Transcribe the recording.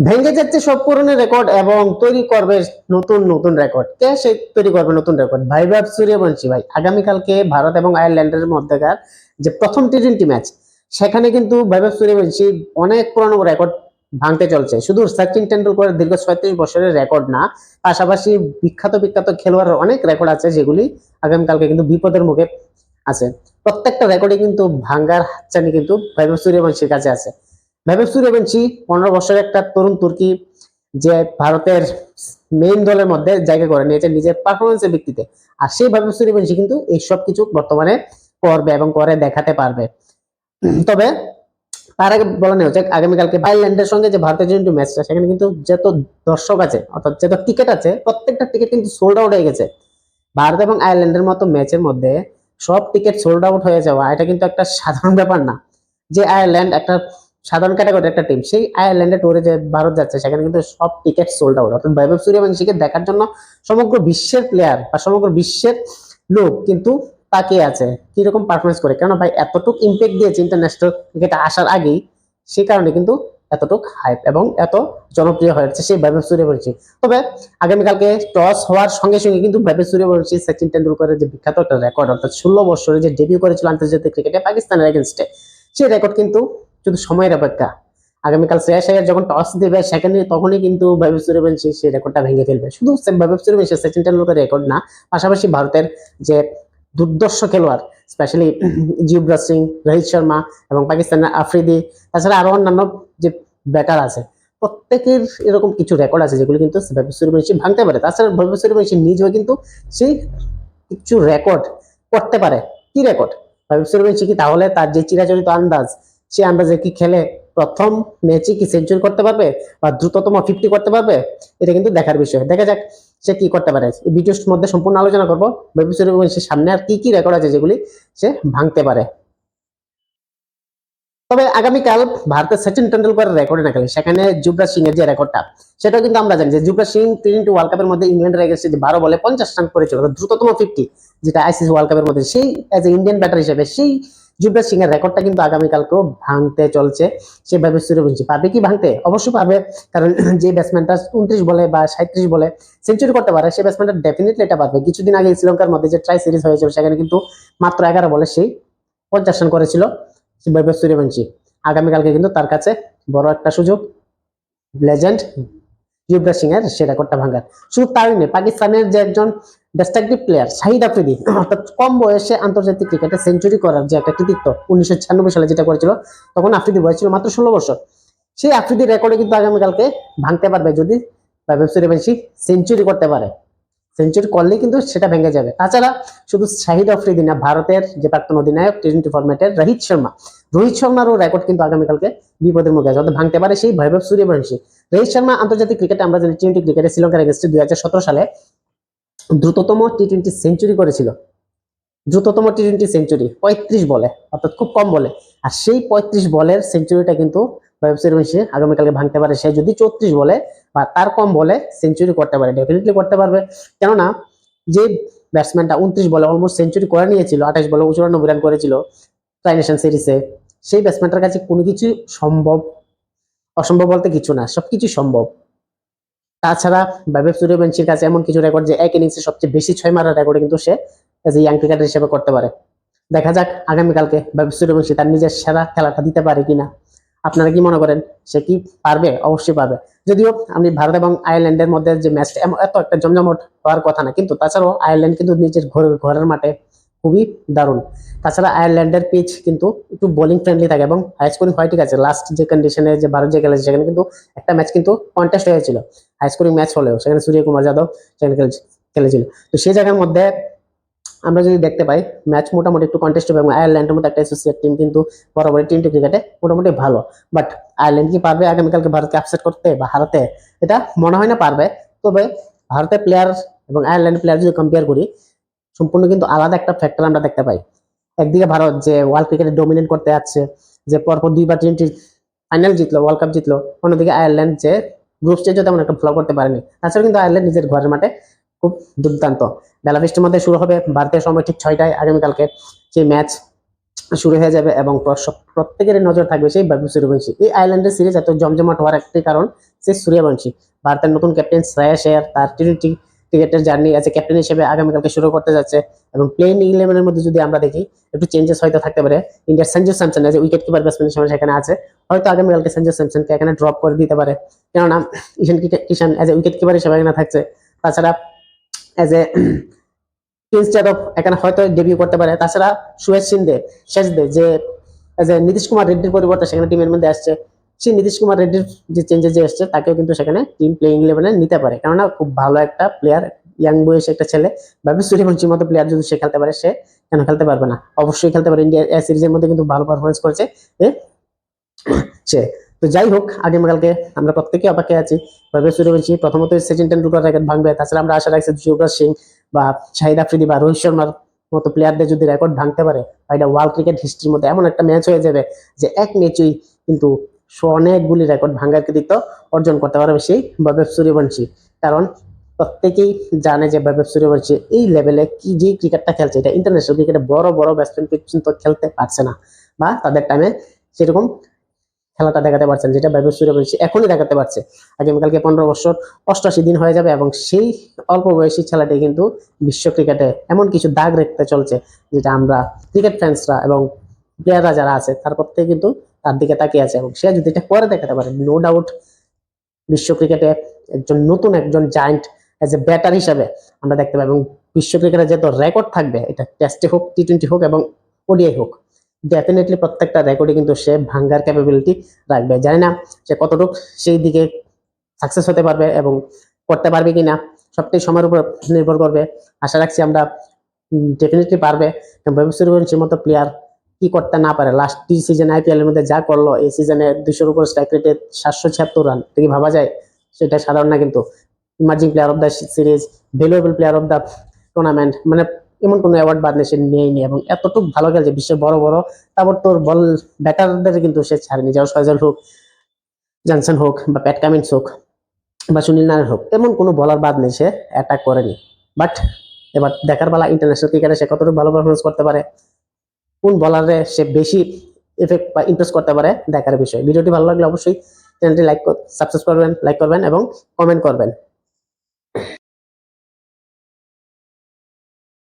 ভেঙে যাচ্ছে সব পুরনো রেকর্ড এবং তৈরি করবে নতুন নতুন রেকর্ড। কে সে তৈরি করবে নতুন রেকর্ড? বৈভব সূর্যবংশী ভাই। আগামীকালকে ভারত এবং আয়ারল্যান্ডের মধ্যকার যে প্রথম টি-20 ম্যাচ, সেখানে কিন্তু বৈভব সূর্যবংশী অনেক পুরনো রেকর্ড ভাঙতে চলছে। শুধু সচিন টেন্ডুলকরের দীর্ঘ 36 বছরের রেকর্ড না, পাশাপাশি বিখ্যাত বিখ্যাত খেলোয়াড়ের অনেক রেকর্ড আছে যেগুলি আগামীকালকে কিন্তু বিপদের মুখে আছে। প্রত্যেকটা রেকর্ডে কিন্তু ভাঙ্গার হাতছানি কিন্তু বৈভব সূর্যবংশীর কাছে আছে। বৈভব সূর্যবংশী 15 বছরের একটা তরুণ তুর্কি, যে ভারতের মেইন দলের মধ্যে জায়গা করে নিয়েছে নিজের পারফরমেন্সের ভিত্তিতে। আর সেই বৈভব সূর্যবংশী কিন্তু এই সব কিছু বর্তমানে করবে এবং করে দেখাতে পারবে। তবে তার আগে বলা নেই হচ্ছে আগামীকালকে আয়ারল্যান্ডের সঙ্গে যে ভারতের যে ম্যাচটা, সেখানে কিন্তু যত দর্শক আছে অর্থাৎ যত টিকিট আছে প্রত্যেকটা টিকিট কিন্তু সোল্ড আউট হয়ে গেছে। ভারত এবং আয়ারল্যান্ডের মতো ম্যাচের মধ্যে সব টিকিট সোল্ড আউট হয়ে যাওয়া এটা কিন্তু একটা সাধারণ ব্যাপার না। যে আয়ারল্যান্ড একটা সাধারণ ক্যাটাগরির একটা টিম, সেই আয়ারল্যান্ডে টুরে যে ভারত যাচ্ছে সেখানে কিন্তু সব টিকিট সোল্ড আউট। অর্থাৎ বৈভব সূর্যবংশীকে দেখার জন্য সমগ্র বিশ্বের প্লেয়ার বা সমগ্র বিশ্বের লোক কিন্তু তাকিয়ে আছে কিরকম পারফরমেন্স করে। কেন ভাই এতটুকু ইম্প্যাক্ট দিয়েছে ইন্টারন্যাশনাল ক্রিকেটে আসার আগেই, সেই কারণে কিন্তু এতটুকু হাইপ এবং এত জনপ্রিয় হয়েছে সেই বৈভব সূর্যবংশী। তবে আগামীকালকে টস হওয়ার সঙ্গে সঙ্গে কিন্তু বৈভব সূর্যবংশী সচিন টেন্ডুলকরের যে বিখ্যাত একটা রেকর্ড, অর্থাৎ 16 বছরে যে ডেবিউ করেছিল আন্তর্জাতিক ক্রিকেটে পাকিস্তানের এগেনস্টে, সেই রেকর্ড কিন্তু শুধু সময়ের অপেক্ষা। আগামীকাল শ্রেয়াস আয়ার যখন টস দেবে সেখানে তখনই কিন্তু বৈভব সূর্যবংশী সেই রেকর্ডটা ভেঙে ফেলবে। শুধু বৈভব সূর্যবংশী সচিন টেন্ডুলকরের রেকর্ড না, পাশাপাশি ভারতের যে দুর্দর্শ খেলোয়াড় স্পেশালি যুবরাজ সিং, রোহিত শর্মা এবং পাকিস্তানের আফ্রিদি, তাছাড়া আরো অন্যান্য যে ব্যাটার আছে, প্রত্যেকের এরকম কিছু রেকর্ড আছে যেগুলো কিন্তু বৈভব সূর্যবংশী ভাঙতে পারে। তাছাড়া বৈভব সূর্যবংশী নিজেও কিন্তু সেই কিছু রেকর্ড করতে পারে। কি রেকর্ড? বৈভব সূর্যবংশী কি তাহলে তার যে চিরাচরিত আন্দাজ, সেই আন্দাজে কি খেলে প্রথম ম্যাচে কি সেঞ্চুরি করতে পারবে বা দ্রুততম 50 করতে পারবে? এটা কিন্তু দেখার বিষয়। দেখা যাক সে কি করতে পারে। এই ভিডিওর মধ্যে সম্পূর্ণ আলোচনা করবো বৈভব সূর্যবংশীর সামনে আর কি কি রেকর্ড আছে যেগুলি সে ভাঙতে পারে। তবে আগামীকাল ভারতের সচিন টেন্ডুলকরের রেকর্ডে না খেলে সেখানে যুবরাজ সিং এর যে রেকর্ডটা, সেটাও কিন্তু আমরা জানি যে যুবরাজ সিং টি-20 ওয়ার্ল্ড কাপের মধ্যে ইংল্যান্ডের এগেইনস্টে যে 12 বলে 50 রান করেছিল, দ্রুততম 50 যেটা আইসিসি ওয়ার্ল্ড কাপের মধ্যে, সেই এজ এ ইন্ডিয়ান ব্যাটার হিসেবে সেই যুবরাজ সিং এর রেকর্ডটা কিন্তু আগামীকালকেও ভাঙতে চলছে। সে বৈভব সূর্যবংশী পারবে কি ভাঙতে? অবশ্যই পারবে, কারণ যে ব্যাটসম্যানটা 29 বলে বা 37 বলে সেঞ্চুরি করতে পারে, সেই ব্যাটসম্যানটা ডেফিনেটলি এটা পারবে। কিছুদিন আগে শ্রীলঙ্কার মধ্যে যে ট্রাই সিরিজ হয়েছিল সেখানে কিন্তু মাত্র 11 বলে সেই 50 রান করেছিল বৈভব সূর্যবংশী। আগামীকালকে কিন্তু তার কাছে বড় একটা সুযোগ লেজেন্ড যুবরাজ সিং এর সে রেকর্ডটা ভাঙার। শুধু তাই নয়, পাকিস্তানের যে একজন ডিস্ট্রাকটিভ প্লেয়ার শাহিদ আফ্রিদি, অর্থাৎ কম বয়সে আন্তর্জাতিক ক্রিকেটে সেঞ্চুরি করার যে একটা কৃতিত্ব 1996 সালে যেটা করেছিল, তখন আফ্রিদির বয়স ছিল মাত্র 16 বছর। সেই আফ্রিদির রেকর্ডে কিন্তু আগামীকালকে ভাঙতে পারবে যদি বৈভব সূর্যবংশী সেঞ্চুরি করতে পারে। সেঞ্চুরি করলেই কিন্তু সেটা ভেঙে যাবে। তাছাড়া শুধু শাহিদ আফ্রিদি না, ভারতের যে প্রাক্তন অধিনায়ক টি-20 ফরম্যাটের রোহিত শর্মারও রেকর্ড কিন্তু আগামীকালকে বিপদের মুখে আছে, অর্থাৎ ভাঙতে পারে সেই বৈভব সূর্যবংশী। রোহিত শর্মা আন্তর্জাতিক ক্রিকেটে আমরা জানি টি-20 ক্রিকেটে শ্রীলঙ্কার এগেইনস্টে 2017 সালে দ্রুততম টি-20 সেঞ্চুরি করেছিল। দ্রুততম টি-20 সেঞ্চুরি 35 বলে, অর্থাৎ খুব কম বলে। আর সেই 35 বলের সেঞ্চুরিটা কিন্তু বৈভব সূর্যবংশী আগামীকালকে ভাঙতে পারে। সে যদি 34 বলে বা তার কম বলে সেঞ্চুরি করতে পারে, ডেফিনেটলি করতে পারবে। কেননা যে ব্যাটসম্যানটা 29 বলে অলমোস্ট সেঞ্চুরি করে নিয়েছিল, 28 বলে 94 রান করেছিল ট্রাই নেশন সিরিজে, সেই ব্যাটসম্যানটার কাছে কোনো কিছু সম্ভব অসম্ভব বলতে কিছু না, সবকিছু সম্ভব। তাছাড়া বৈভব সূর্যবংশীর কাছে এমন কিছু রেকর্ড যে এক ইনিংসে সবচেয়ে বেশি 6 মারার রেকর্ড কিন্তু সে এজ এ ইয়াং ক্রিকেটার হিসেবে করতে পারে। দেখা যাক আগামীকালকে বৈভব সূর্যবংশী তার নিজের সেরা খেলাটা দিতে পারে কিনা। আপনারা কি মনে করেন সে কি পারবে? অবশ্যই পারবে। যদিও আমি ভারত এবং আয়ারল্যান্ডের মধ্যে যে ম্যাচটা এত একটা জমজমট হওয়ার কথা না, কিন্তু তাছাড়াও আয়ারল্যান্ড কিন্তু নিজের ঘরের মাঠে খুবই দারুণ। তাছাড়া আয়ারল্যান্ডের পিচ কিন্তু একটু বোলিং ফ্রেন্ডলি থাকে এবং হাই স্কোরিং হয়, ঠিক আছে। লাস্ট যে কন্ডিশনে যে ভারত যে খেলেছে সেখানে কিন্তু একটা ম্যাচ কিন্তু কন্টেস্ট হয়েছিল, হাই স্কোরিং ম্যাচ হলেও সেখানে সূর্যকুমার যাদব সেখানে খেলেছিল। তো সেই জায়গার মধ্যে আমরা যদি দেখতে পাই ম্যাচ মোটামুটি একটু কন্টেস্ট হবে এবং আয়ারল্যান্ডের মতো একটা অ্যাসোসিয়েট টিম কিন্তু বরাবরই টি-20 ক্রিকেটে মোটামুটি ভালো। বাট আয়ারল্যান্ড কি পারবে আগামীকালকে ভারতকে আপসেট করতে বা হারাতে? এটা মনে হয় না পারবে। তবে ভারতের প্লেয়ার এবং আয়ারল্যান্ড প্লেয়ার যদি কম্পেয়ার করি, সম্পূর্ণ কিন্তু আলাদা একটা ফ্যাক্টর আমরা দেখতে পাই। একদিকে ভারত যে ওয়ার্ল্ড ক্রিকেটে ডমিনেট করতে যাচ্ছে, যে পরপর 2বার টি-20 ফাইনাল জিতলো, ওয়ার্ল্ড কাপ জিতলো, অন্যদিকে আয়ারল্যান্ড যে গ্রুপ স্টেজে তেমন একটা ফলো করতে পারেনি। তাছাড়া কিন্তু আয়ারল্যান্ড নিজের ঘরের মাঠে খুব দুর্দান্ত। বেলাভিস্টের মধ্যে শুরু হবে ভারতের সময় ঠিক 6টায় আগামীকালকে সেই ম্যাচ শুরু হয়ে যাবে এবং প্রত্যেকেরই নজর থাকবে সেই বৈভব সূর্যবংশী। এই আয়ারল্যান্ডের সিরিজ এত জমজমাট হওয়ার একটি কারণ সে সূর্যবংশী। ভারতের নতুন ক্যাপ্টেন শ্রেয়াস আয়ার তার টি20 ক্রিকেটের জার্নি অ্যাজ এ ক্যাপ্টেন হিসেবে আগামীকালকে শুরু করতে যাচ্ছে। এবং প্লেইং 11-এর মধ্যে যদি আমরা দেখি একটু চেঞ্জেস হয়তো থাকতে পারে। ইন্ডিয়ার Sanju Samson as a wicket keeper batsman হিসেবে সেখানে আছে, হয়তো আগামীকালকে সঞ্জু স্যামসনকে এখানে ড্রপ করে দিতে পারে, কেননা ঈশান কিষান অ্যাজ এ উইকেট কিপার হিসেবে এখানে থাকছে। তাছাড়া অ্যাজ এ ইনস্টেড অফ এখানে হয়তো ডেবিউ করতে পারে। তাছাড়া সুয়েশ সিন্ধে শেষ দে যে এজ এ নীতিশ কুমার রেড্ডির পরিবর্তে সেখানে টিমের মধ্যে আসছে, সেই নীতিশ কুমার রেড্ডির যে চেঞ্জেস যে আসছে তাকেও কিন্তু সেখানে টিম প্লেইং 11-এ নিতে পারে, কেননা খুব ভালো একটা প্লেয়ার, ইয়াং বয়সে একটা ছেলে। ভাবি সূর্যবংশীর মতো প্লেয়ার যদি সে খেলতে পারে, সে কেন খেলতে পারবে না? অবশ্যই খেলতে পারে। ইন্ডিয়া সিরিজের মধ্যে কিন্তু ভালো পারফরমেন্স করেছে এ সে। তো যাই হোক, আগামীকালকে আমরা প্রত্যেকে অপেক্ষায় আছি বৈভব সূর্যবংশী প্রথমত সচিন টেন্ডুলকার রেকর্ড ভাঙবে। তাছাড়া আমরা আশা রাখছি যুবরাজ সিং বা শাহিদ আফ্রিদি বা রোহিত শর্মার মতো প্লেয়ারদের যদি রেকর্ড ভাঙতে পারে, এটা ওয়ার্ল্ড ক্রিকেট হিস্ট্রির মধ্যে এমন একটা ম্যাচ হয়ে যাবে যে এক ম্যাচই কিন্তু অনেকগুলি রেকর্ড ভাঙার কৃতিত্ব অর্জন করতে পারবে সেই বৈভব সূর্যবংশী। কারণ প্রত্যেকেই জানে যে বৈভব সূর্যবংশী এই লেভেলে কি যে ক্রিকেটটা খেলছে, এটা ইন্টারন্যাশনাল ক্রিকেটে বড় বড় ব্যাটসম্যান পর্যন্ত খেলতে পারছে না, বা তাদের টাইমে সেরকম খেলাটা দেখাতে পারছেন, যেটা বৈভব সূর্যবংশী এখনই দেখাতে পারছে। আগামীকালকে 15 বছর 88 দিন হয়ে যাবে এবং সেই অল্প বয়সী ছেলেটি কিন্তু বিশ্ব ক্রিকেটে এমন কিছু দাগ রাখতে চলছে, যেটা আমরা ক্রিকেট ফ্যান্সরা এবং প্লেয়াররা যারা আছে তার প্রত্যেকে কিন্তু তার দিকে তাকিয়ে আছে। এবং সে যদি এটা করে দেখাতে পারে, নো ডাউট বিশ্ব ক্রিকেটে একজন জায়ান্ট এজ এ ব্যাটার হিসাবে আমরা দেখতে পাবো। এবং বিশ্ব ক্রিকেটে যত রেকর্ড থাকবে, এটা টেস্টে হোক, টি20 হোক এবং ওডিআই হোক, ডেফিনেটলি প্রত্যেকটা রেকর্ডে কিন্তু সে ভাঙ্গার ক্যাপাবিলিটি রাখবে। জানি না সে কতটুকু সেই দিকে সাকসেস হতে পারবে এবং করতে পারবে কিনা, সবটাই সময়ের উপর নির্ভর করবে। আশা রাখছি আমরা ডেফিনেটলি পারবে। বৈভব সূর্যবংশীর মতো প্লেয়ার কি করতে না পারে, লাস্ট 2 সিজন আইপিএল এর মধ্যে যা করলো, এই সিজনে 200-র উপর স্ট্রাইক রেটে 776 রান, এটা কি ভাবা যায়? সেটা সাধারণ না কিন্তু। Emerging player of the series, valuable player of the tournament, মানে এমন কোনো অ্যাওয়ার্ড বাদ নেই সে নেয়নি। এবং এতটুকু ভালো খেলছে বিশ্বের বড় বড় তারপর তোর বল ব্যাটারদের কিন্তু সে ছাড়েনি, যেমন সয়জল হোক, জনসন হোক বা প্যাট কামিন্স হোক বা সুনীল নারায়ণ হোক, এমন কোনো বলার বাদ নেই সে অ্যাটাক করেনি। বাট এবার দেখার বেলা ইন্টারন্যাশনাল ক্রিকেটে সে কতটুকু ভালো পারফরমেন্স করতে পারে, কোন বলারে সে বেশি এফেক্ট বা ইমপ্রেস করতে পারে, দেখার বিষয়। ভিডিওটি ভালো লাগলে অবশ্যই চ্যানেলটি সাবস্ক্রাইব করবেন, লাইক করবেন এবং কমেন্ট করবেন।